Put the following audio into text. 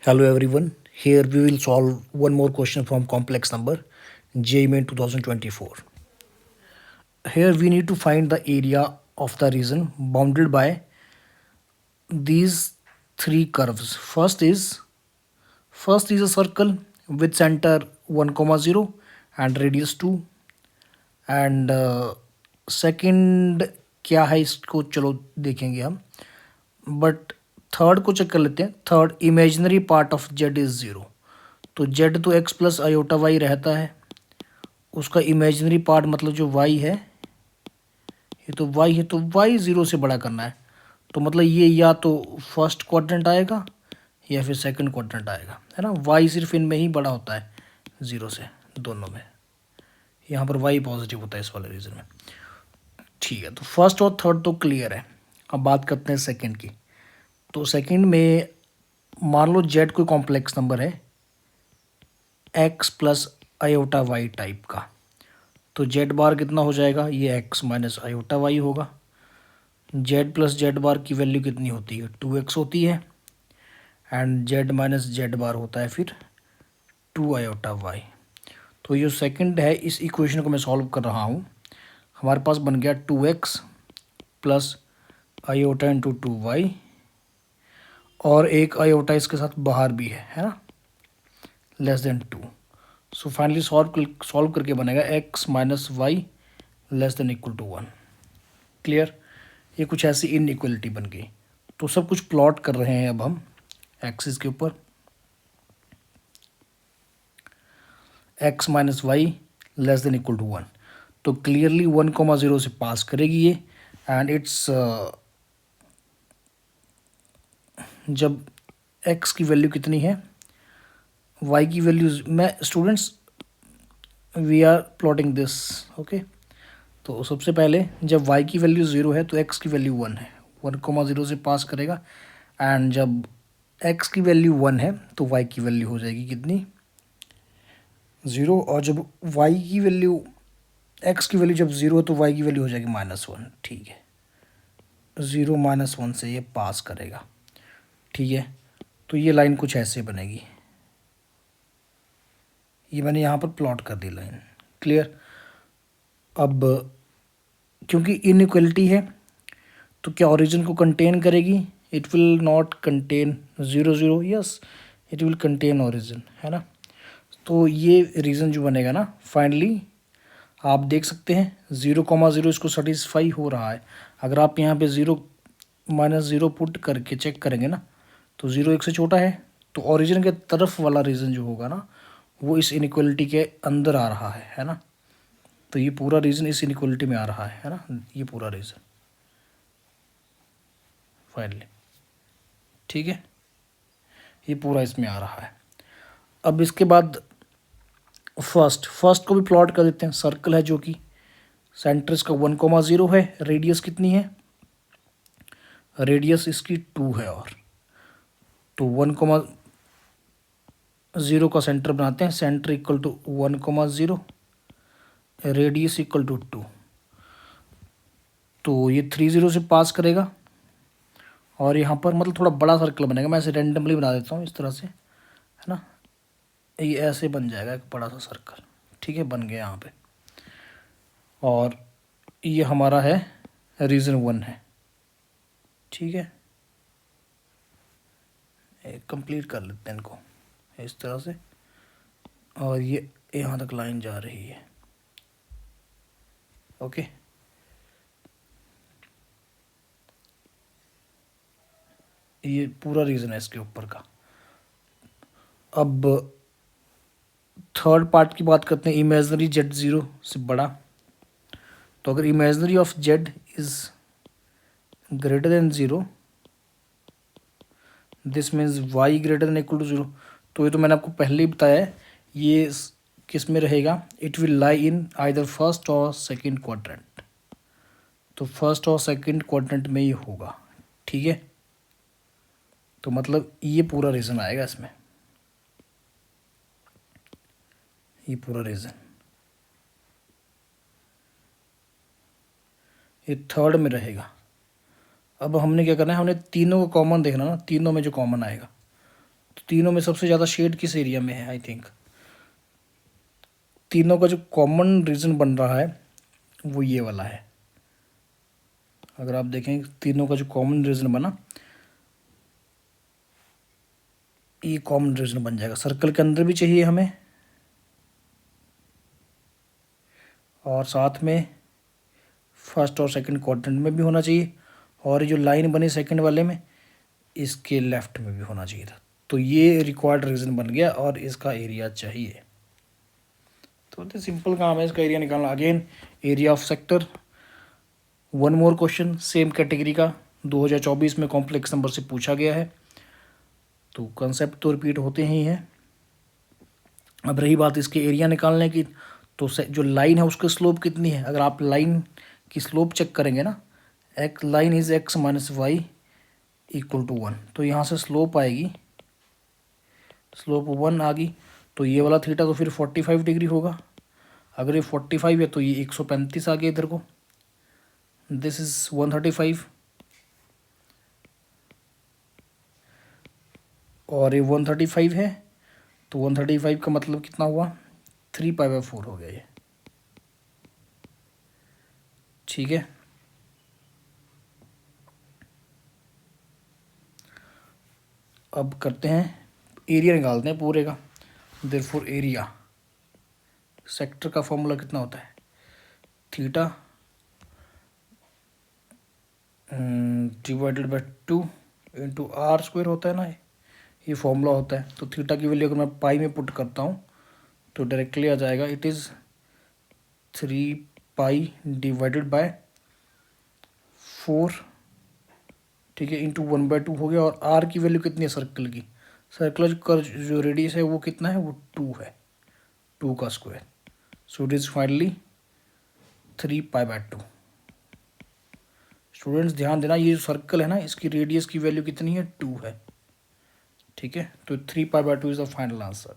Hello everyone. Here we will solve one more question from complex number JEE Main 2024. Here we need to find the area of the region bounded by these three curves. First is a circle with center 1, 0 and radius 2 and second क्या है इसको चलो देखेंगे हम but third को check कर लेते हैं. Third imaginary part of Z is 0. तो जेड तो एक्स प्लस आयोटा वाई रहता है, उसका इमेजिनरी पार्ट मतलब जो वाई है ये तो वाई है, तो वाई 0 से बड़ा करना है. तो मतलब ये या तो फर्स्ट क्वाड्रेंट आएगा या फिर सेकंड क्वाड्रेंट आएगा, है ना. वाई सिर्फ इनमें ही बड़ा होता है 0 से, दोनों में. यहाँ पर वाई पॉजिटिव होता है इस वाले रीजन में. ठीक है, तो फर्स्ट और थर्ड तो क्लियर है. अब बात करते हैं सेकंड की. तो सेकंड में मान लो जेड कोई कॉम्प्लेक्स नंबर है X plus iota Y type का. तो जेड बार कितना हो जाएगा, ये एक्स माइनस आयोटा वाई होगा. जेड प्लस जेड बार की वैल्यू कितनी होती है, 2x होती है. And Z minus Z bar होता है फिर 2 आयोटा वाई. तो ये सेकंड है, इस इक्वेशन को मैं सॉल्व कर रहा हूँ. हमारे पास बन गया 2x plus iota into 2y और एक आयोटा इसके साथ बाहर भी है ना, less than 2. So finally solve करके बनेगा x minus Y less than equal to 1. Clear. ये कुछ ऐसी इनइक्वलिटी बन गई. तो सब कुछ प्लॉट कर रहे हैं अब हम एक्सिस के ऊपर. x minus Y less than equal to 1. तो क्लियरली 1, 0 से पास करेगी ये. एंड इट्स जब x की वैल्यू कितनी है, y की वैल्यू, मैं students we are plotting this okay. तो सबसे पहले जब y की वैल्यू 0 है तो x की वैल्यू 1 है, 1, 0 से पास करेगा. एंड जब x की वैल्यू 1 है तो y की वैल्यू हो जाएगी कितनी, 0. और जब y की वैल्यू x की वैल्यू जब 0 है तो y की वैल्यू हो जाएगी -1. ठीक है, 0 -1 से ये पास करेगा. ठीक है, तो ये लाइन कुछ ऐसे बनेगी. ये मैंने यहाँ पर प्लॉट कर दी लाइन. क्लियर. अब क्योंकि इनइक्वलिटी है तो क्या ओरिजिन को कंटेन करेगी, it will not contain 0, 0. Yes, it will contain origin, है ना. तो ये रीज़न जो बनेगा ना, फाइनली आप देख सकते हैं 0, 0 इसको सेटिस्फाई हो रहा है. अगर आप यहाँ पे 0 -0 पुट करके चेक करेंगे ना तो 0 1 से छोटा है, तो ओरिजिन के तरफ वाला रीज़न जो होगा ना वो इस इनइक्वलिटी के अंदर आ रहा है ना. तो ये पूरा रीज़न इस इनइक्वलिटी में आ रहा है ना, ये पूरा रीज़न फाइनली. ठीक है, ये पूरा इसमें आ रहा है. अब इसके बाद फर्स्ट को भी प्लॉट कर देते हैं. सर्कल है जो कि सेंटर इसका 1, 0 है. रेडियस कितनी है, रेडियस इसकी 2 है. और तो 1, 0 का सेंटर बनाते हैं. Centre equal to 1, 0, radius equal to 2. तो ये 3, 0 से पास करेगा. और यहाँ पर मतलब थोड़ा बड़ा सर्कल बनेगा. मैं ऐसे रेंडमली बना देता हूँ इस तरह से, है ना. ये ऐसे बन जाएगा एक बड़ा सा सर्कल. ठीक है, बन गया यहाँ पे. और ये हमारा है रीजन 1 है. ठीक है, कंप्लीट कर लेते हैं इनको इस तरह से. और ये यहाँ तक लाइन जा रही है. ओके, ये पूरा रीज़न है इसके ऊपर का. अब थर्ड पार्ट की बात करते हैं, इमेजनरी जेड 0 से बड़ा. तो अगर imaginary of Z is greater than 0, this means Y greater than equal to 0. तो ये तो मैंने आपको पहले ही बताया है, ये किस में रहेगा, it will lie in either first और सेकंड क्वाड्रेंट. तो फर्स्ट और सेकंड क्वाड्रेंट में ये होगा. ठीक है, तो मतलब ये पूरा रीज़न आएगा इसमें, ये पूरा रीज़न ये थर्ड में रहेगा. अब हमने क्या करना है, हमने तीनों को कॉमन देखना ना, तीनों में जो कॉमन आएगा. तो तीनों में सबसे ज़्यादा शेड किस एरिया में है? आई थिंक तीनों का जो कॉमन रीजन बन रहा है वो ये वाला है। अगर आप देखें तीनों का जो कॉमन रीजन बना, ये कॉमन रीजन बन जाएगा। सर्कल के अंदर भी चाहिए हमें, और साथ में फर्स्ट और सेकंड क्वाड्रेंट में भी होना चाहिए, और ये जो लाइन बनी सेकंड वाले में, इसके लेफ्ट में भी होना चाहिए था। तो ये रिक्वायर्ड रीजन बन गया और इसका एरिया चाहिए। तो ये सिंपल काम है इसका एरिया निकालना। Again area of sector. One more question same category का 2024 में कॉम्प्लेक्स नंबर से पूछा गया है, तो कंसेप्ट तो रिपीट होते ही हैं। अब रही बात इसके एरिया निकालने की, तो जो लाइन है उसकी स्लोप कितनी है? अगर आप लाइन की स्लोप चेक करेंगे ना, एक line is X minus Y equal to 1, तो यहाँ से स्लोप आएगी, स्लोप 1 आ गई, तो ये वाला थीटा तो फिर 45 डिग्री होगा। अगर ये 45 है तो ये 135 आ गया इधर को, दिस इज 135, और ये 135 है, तो 135 का मतलब कितना हुआ? 3π/4 हो गया ये। ठीक है, अब करते हैं एरिया निकालते हैं पूरे का। देयरफॉर एरिया, सेक्टर का फॉर्मूला कितना होता है? Theta divided by 2 into R square होता है ना, ये फॉर्मूला होता है। तो थीटा की वैल्यू अगर मैं पाई में पुट करता हूँ तो डायरेक्टली आ जाएगा, इट इज़ 3π डिवाइडेड बाय 4, ठीक है, इंटू 1/2 हो गया। और आर की वैल्यू कितनी है सर्कल की? सर्कल का जो रेडियस है वो कितना है? वो 2 है, 2 का square. So it is finally 3π/2। Students ध्यान देना, ये जो सर्कल है ना, इसकी रेडियस की वैल्यू कितनी है? 2 है। ठीक है, तो 3π/2 इज़ द फाइनल आंसर।